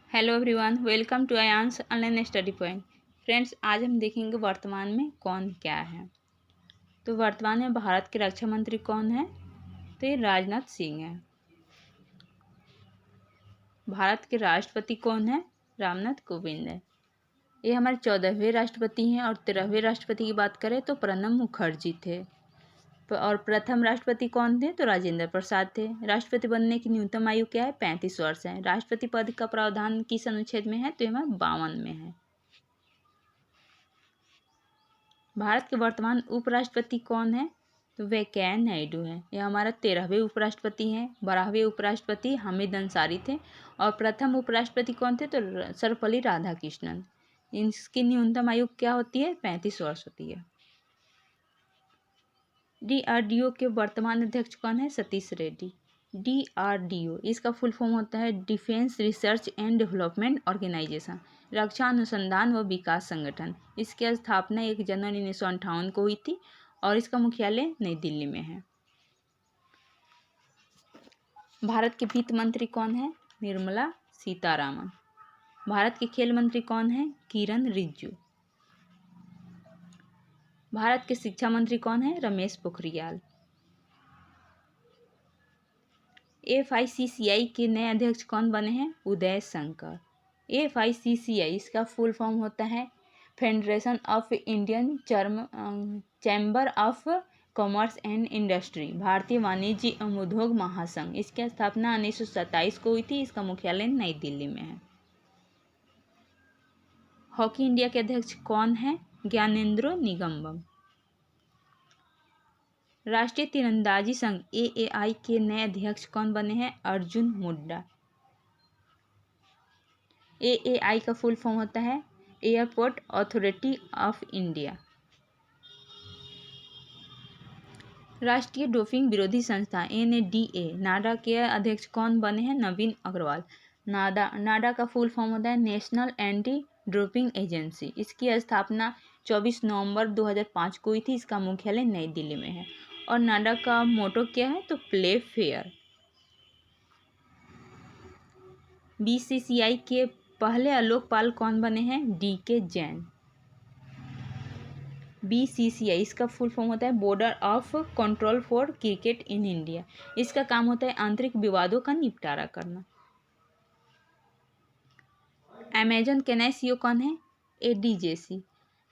Hello everyone, welcome to Ayan's online study point. Friends, आज हम देखेंगे वर्तमान में कौन क्या है। तो वर्तमान में भारत के रक्षा मंत्री कौन है? तो ये राजनाथ सिंह है। भारत के राष्ट्रपति कौन है? रामनाथ कोविंद है। ये हमारे 14वें राष्ट्रपति हैं। और 13वें राष्ट्रपति की बात करें तो प्रणब मुखर्जी थे। और प्रथम राष्ट्रपति कौन थे? तो राजेंद्र प्रसाद थे। राष्ट्रपति बनने की न्यूनतम आयु क्या है? 35 वर्ष है। राष्ट्रपति पद का प्रावधान किस अनुच्छेद में है? तो यह 52 में है। भारत के वर्तमान उपराष्ट्रपति कौन है? तो वेंकैया नायडू है। यह हमारा 13वें उपराष्ट्रपति हैं। 12वें उपराष्ट्रपति हामिद अंसारी थे। और प्रथम उपराष्ट्रपति कौन थे? तो सर्वपल्ली राधाकृष्णन। इनकी न्यूनतम आयु क्या होती है? 35 वर्ष होती है। DRDO के वर्तमान अध्यक्ष कौन है? सतीश रेड्डी। DRDO इसका फुल फॉर्म होता है defence research and development organisation, रक्षा अनुसंधान व विकास संगठन। इसकी स्थापना 1 जनवरी 1958 को हुई थी और इसका मुख्यालय नई दिल्ली में है। भारत के वित्त मंत्री कौन है? निर्मला सीतारामन। भारत के खेल मंत्री कौन है? किरण रिजिजू। भारत के शिक्षा मंत्री कौन है? रमेश पोखरियाल। FICCI के नए अध्यक्ष कौन बने हैं? उदय शंकर। FICCI इसका फुल फॉर्म होता है federation of Indian chamber of commerce and industry, भारतीय वाणिज्य एवं उद्योग महासंघ। इसकी स्थापना 1927 को हुई थी। इसका मुख्यालय नई दिल्ली में है। हॉकी इंडिया के अध्यक्ष कौन है? ज्ञानेंद्रो निगमबम। राष्ट्रीय तीरंदाजी संघ AAI के नए अध्यक्ष कौन बने हैं? अर्जुन मुंडा। AAI का फुल फॉर्म होता है एयरपोर्ट अथॉरिटी ऑफ इंडिया। राष्ट्रीय डोपिंग विरोधी संस्था NADA नाडा के अध्यक्ष कौन बने हैं? नवीन अग्रवाल। नाडा का फुल फॉर्म होता है नेशनल एंटी डोपिंग एजेंसी। इसकी स्थापना 24 नवंबर 2005 को हुई थी। इसका मुख्यालय नई दिल्ली में है। और नाडा का मोटो क्या है? तो प्ले फेयर। BCCI के पहले लोकपाल कौन बने हैं? DK जैन। BCCI इसका फुल फॉर्म होता है border of control for cricket in India. इसका काम होता है आंतरिक विवादों का निपटारा करना। अमेजन के नए CEO कौन है? ADJC।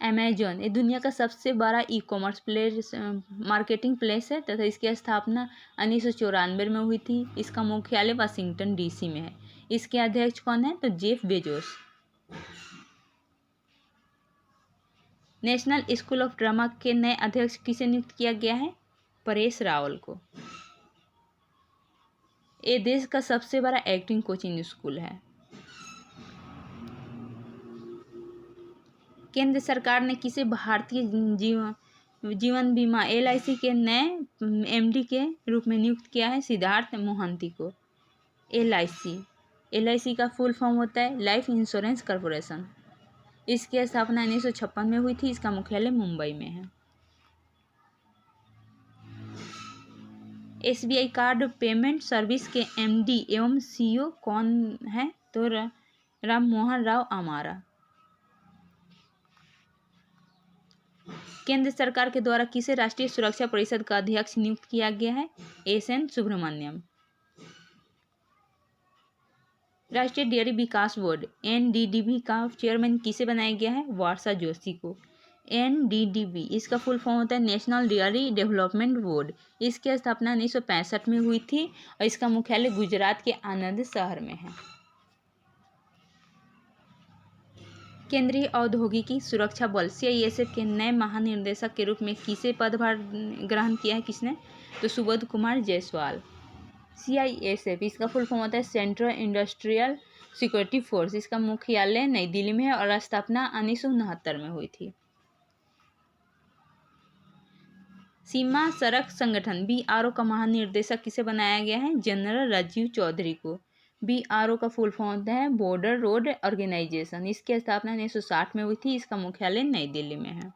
अमेजन ये दुनिया का सबसे बड़ा ई-कॉमर्स प्लेस मार्केटिंग प्लेस है तथा इसकी स्थापना 1994 में हुई थी। इसका मुख्यालय वाशिंगटन DC में है। इसके अध्यक्ष कौन है? तो Jeff Bezos. National school of drama के नए अध्यक्ष किसे नियुक्त किया गया है? परेश रावल को। ये देश का सबसे बड़ा एक्टिंग कोचिंग स्कूल है। केंद्र सरकार ने किसे भारतीय जीवन बीमा LIC के नए MD के रूप में नियुक्त किया है? सिद्धार्थ मोहंती को। LIC का फुल फॉर्म होता है लाइफ इंश्योरेंस कॉर्पोरेशन। इसकी स्थापना 1956 में हुई थी। इसका मुख्यालय मुंबई में है। SBI कार्ड पेमेंट सर्विस के MD एवं CEO कौन है? तो राम मोहन राव अमारा। केंद्र सरकार के द्वारा किसे राष्ट्रीय सुरक्षा परिषद का अध्यक्ष नियुक्त किया गया है? SN सुब्रमण्यम। राष्ट्रीय डेयरी विकास बोर्ड NDDB का चेयरमैन किसे बनाया गया है? वर्षा जोशी को। NDDB इसका फुल फॉर्म होता है नेशनल डेयरी डेवलपमेंट बोर्ड। इसकी स्थापना 1965 में हुई थी और इसका मुख्यालय गुजरात के आनंद शहर में है। केंद्रीय औद्योगिकी सुरक्षा बल CISF के नए महानिर्देशक के रूप में किसे पदभार ग्रहण किया है? किसने? तो सुबोध कुमार जायसवाल। CISF इसका फुल फॉर्म होता है सेंट्रल इंडस्ट्रियल सिक्योरिटी फोर्स। इसका मुख्यालय नई दिल्ली में है और स्थापना 1969 में हुई थी। सीमा सड़क संगठन BRO का महानिर्देशक किसे बनाया गया है? जनरल राजीव चौधरी को। BRO का फुल फॉर्म होता है बॉर्डर रोड ऑर्गेनाइजेशन। इसकी स्थापना 1960 में हुई थी। इसका मुख्यालय नई दिल्ली में है।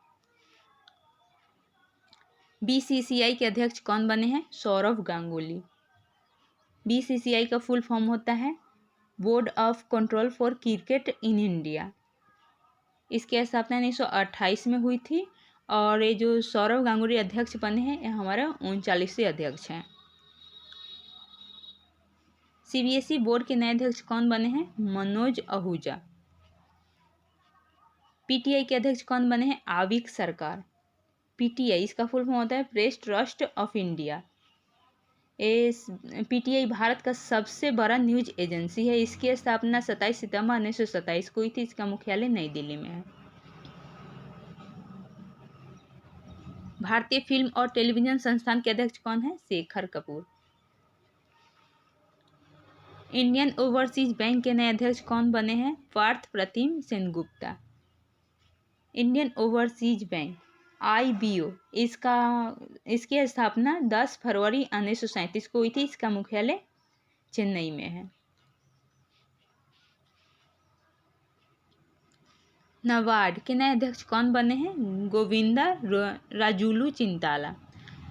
BCCI के अध्यक्ष कौन बने हैं? सौरव गांगुली। BCCI का फुल फॉर्म होता है board of control for cricket in India. इसकी स्थापना 1928 में हुई थी और ये जो सौरव गांगुली अध्यक्ष बने हैं ये हमारे 39वें अध्यक्ष हैं। सीबीएसई बोर्ड के नए अध्यक्ष कौन बने हैं? मनोज आहूजा। पीटीआई के अध्यक्ष कौन बने हैं? आविक सरकार। पीटीआई इसका फुल फॉर्म होता है press trust of India. PTI Bharat का सबसे बड़ा न्यूज एजेंसी है। इसकी स्थापना 27 सितंबर 1927 को हुई थी। इसका मुख्यालय नई दिल्ली में है। भारतीय फिल्म और टेलीविजन संस्थान के अध्यक्ष कौन है? Shekhar Kapur. Indian Overseas Bank के नए अध्यक्ष कौन बने हैं? Partha Pratim Sengupta. Indian Overseas Bank IBO इसकी स्थापना 10 फरवरी 1937 को हुई थी। इसका मुख्यालय चेन्नई में है। नाबार्ड के नए अध्यक्ष कौन बने हैं? गोविंदा राजुलू चिंताला।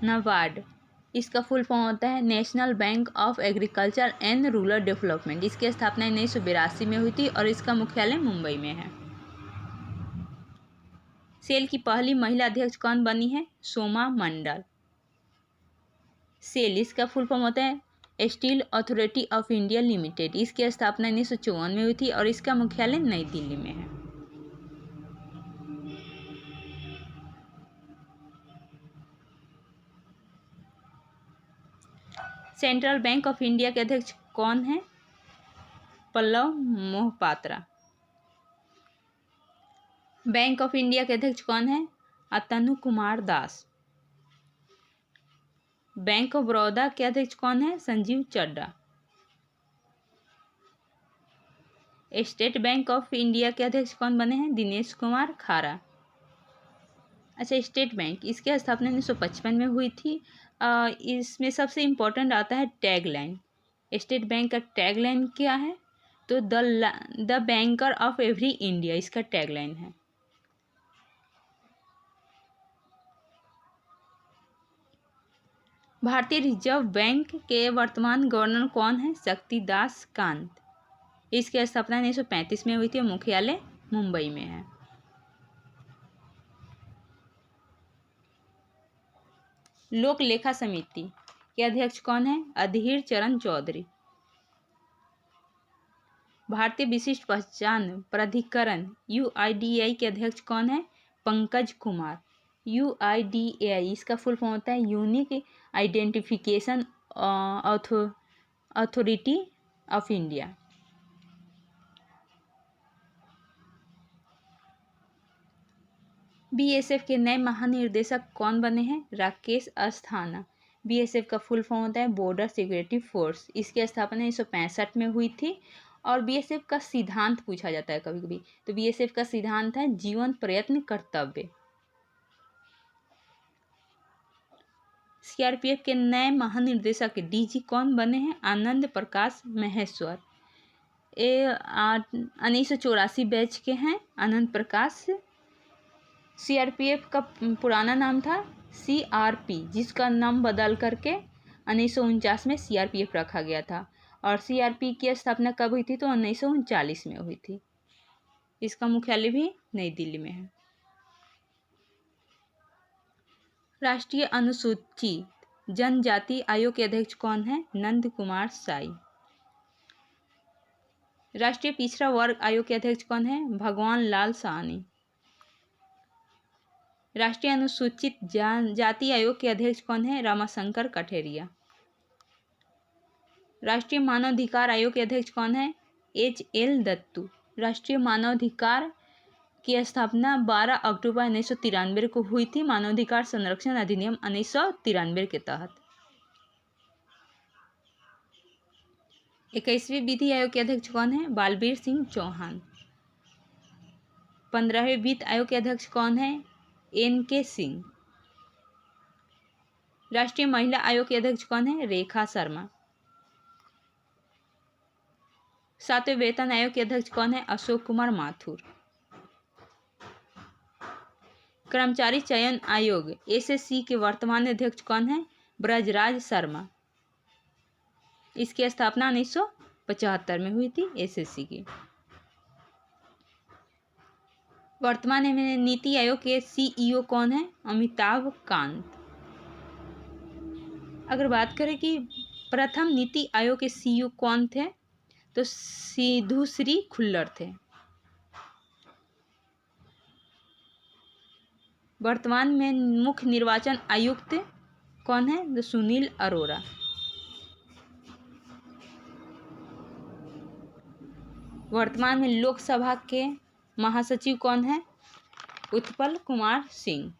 नाबार्ड इसका फुल फॉर्म होता है national bank of agriculture and rural development. इसकी स्थापना 1982 में हुई थी और इसका मुख्यालय मुंबई में है। सेल की पहली महिला अध्यक्ष कौन बनी है? सोमा मंडल। सेल इसका फुल फॉर्म होता है steel authority of India limited. इसकी स्थापना 1954 में हुई थी और इसका मुख्यालय नई दिल्ली में है। सेंट्रल बैंक ऑफ इंडिया के अध्यक्ष कौन है? Pallav Mohapatra. Bank of India के अध्यक्ष कौन है? अतनु कुमार दास। बैंक ऑफ बड़ौदा के अध्यक्ष कौन है? Sanjeev Chadda. State Bank of India के अध्यक्ष कौन बने हैं? दिनेश कुमार खारा। अच्छा, स्टेट बैंक इसकी स्थापना 1955 में हुई थी। इसमें सबसे इम्पोर्टेंट आता है टैगलाइन। स्टेट बैंक का टैगलाइन क्या है? तो the banker of every India इसका टैगलाइन है। भारतीय रिजर्व बैंक के वर्तमान गवर्नर कौन है? शक्तिदास कांत। इसकी स्थापना 1935 में हुई थी और मुख्यालय मुंबई में है। लोक लेखा समिति के अध्यक्ष कौन है? अधीर चरण चौधरी। भारतीय विशिष्ट पहचान प्राधिकरण UIDAI के अध्यक्ष कौन है? पंकज कुमार। UIDAI इसका फुल फॉर्म होता है unique identification authority of India. BSF के नए महानिर्देशक कौन बने हैं? राकेश अस्थाना। BSF का फुल फॉर्म होता है बॉर्डर सिक्योरिटी फोर्स। इसकी स्थापना 1965 में हुई थी और BSF का सिद्धांत पूछा जाता है कभी कभी। तो BSF का सिद्धांत है जीवन प्रयत्न कर्तव्य। CRPF के नए महानिर्देशक DG कौन बने हैं? आनंद प्रकाश महेश्वर। ये 1984 बैच के हैं आनंद प्रकाश। CRPF का पुराना नाम था CRP, जिसका नाम बदल करके 1949 में CRPF रखा गया था और CRP की स्थापना कब हुई थी? तो 1939 में हुई थी। इसका मुख्यालय भी नई दिल्ली में है। राष्ट्रीय अनुसूचित जनजाति आयोग के अध्यक्ष कौन है? नंद कुमार साई। राष्ट्रीय पिछड़ा वर्ग आयोग के अध्यक्ष कौन है? भगवान लाल साहनी। राष्ट्रीय अनुसूचित जाति आयोग के अध्यक्ष कौन है? रामाशंकर कठेरिया। राष्ट्रीय मानवाधिकार आयोग के अध्यक्ष कौन है? HL दत्तू। राष्ट्रीय मानवाधिकार की स्थापना 12 अक्टूबर 1993 को हुई थी मानवाधिकार संरक्षण अधिनियम 1993 के तहत। 21वें विधि आयोग के अध्यक्ष कौन है? बालबीर सिंह चौहान। 15वें वित्त आयोग के अध्यक्ष कौन है? NK सिंह। राष्ट्रीय महिला आयोग के अध्यक्ष कौन है? रेखा शर्मा। 7वें वेतन आयोग के अध्यक्ष कौन है? अशोक कुमार माथुर। कर्मचारी चयन आयोग SSC के वर्तमान अध्यक्ष कौन है? ब्रजराज शर्मा। इसकी स्थापना 75 में हुई थी एसएससी की। वर्तमान में नीति आयोग के सीईओ कौन है? अमिताभ कांत। अगर बात करें कि प्रथम नीति आयोग के सीईओ कौन थे, तो सिद्धू श्री खुल्लर थे। वर्तमान में मुख्य निर्वाचन आयुक्त कौन है? तो सुनील अरोड़ा। वर्तमान में लोकसभा के महासचिव कौन है? उत्पल कुमार सिंह।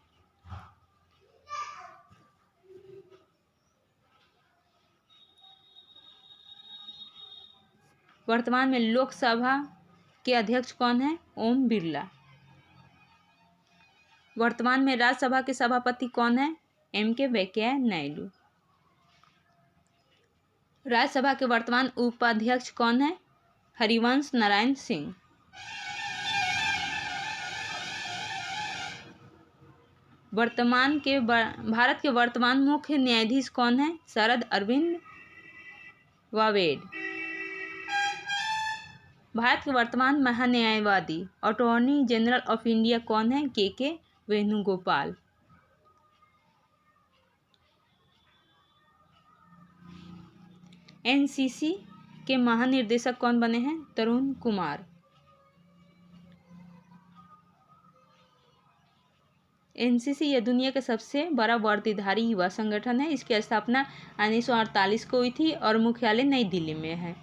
वर्तमान में लोकसभा के अध्यक्ष कौन है? ओम बिरला। वर्तमान में राज्यसभा के सभापति कौन है? एम.के. वेंकैया नायडू। राज्यसभा के वर्तमान उपाध्यक्ष कौन है? हरिवंश नारायण सिंह। भारत के वर्तमान मुख्य न्यायाधीश कौन है? शरद अरविंद वावेड। भारत के वर्तमान महान्यायवादी अटॉर्नी जनरल ऑफ इंडिया कौन है? के वेणुगोपाल। एनसीसी के महानिर्देशक कौन बने हैं? तरुण कुमार। एनसीसी यह दुनिया का सबसे बड़ा वर्दीधारी युवा संगठन है। इसकी स्थापना 1948 को हुई थी और मुख्यालय नई दिल्ली में है।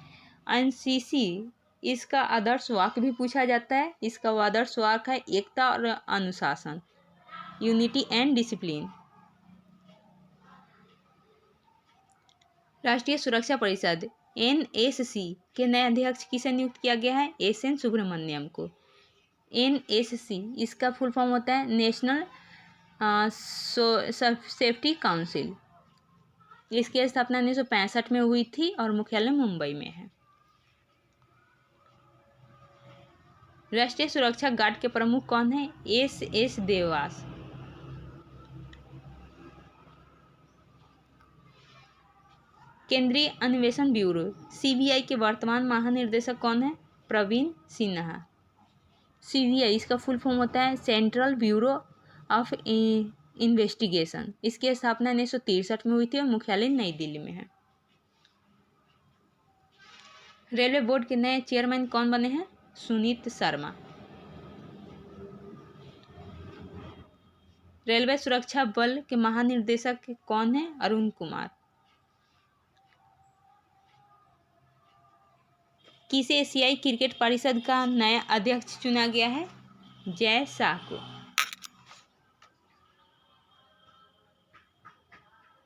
एनसीसी, इसका आदर्श वाक्य भी पूछा जाता है। इसका आदर्श वाक्य है एकता और अनुशासन, यूनिटी एंड डिसिप्लिन। राष्ट्रीय सुरक्षा परिषद एनएससी के नए अध्यक्ष किसे नियुक्त किया गया है? एस.एन. सुब्रमण्यम को। एनएससी, इसका फुल फॉर्म होता है नेशनल सेफ्टी काउंसिल। इसकी स्थापना 1965 में हुई थी और मुख्यालय मुंबई में है। राष्ट्रीय सुरक्षा गार्ड के प्रमुख कौन है? एस देवास। केंद्रीय अन्वेषण ब्यूरो सीबीआई के वर्तमान महानिर्देशक कौन है? प्रवीण सिन्हा। सीबीआई, इसका फुल फॉर्म होता है सेंट्रल ब्यूरो ऑफ इन्वेस्टिगेशन। इसकी स्थापना 1963 में हुई थी और मुख्यालय नई दिल्ली में है। रेलवे बोर्ड के नए चेयरमैन कौन बने हैं? सुनीत शर्मा। रेलवे सुरक्षा बल के महानिर्देशक कौन है? अरुण कुमार। किसे एशियाई क्रिकेट परिषद का नया अध्यक्ष चुना गया है? जय शाह को।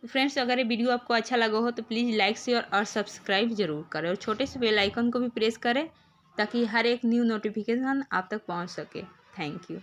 फ्रेंड्स, अगर ये वीडियो आपको अच्छा लगा हो तो प्लीज़ लाइक, शेयर और सब्सक्राइब जरूर करें और छोटे से बेल आइकन को भी प्रेस करें ताकि हर एक न्यू नोटिफिकेशन आप तक पहुंच सके। Thank you.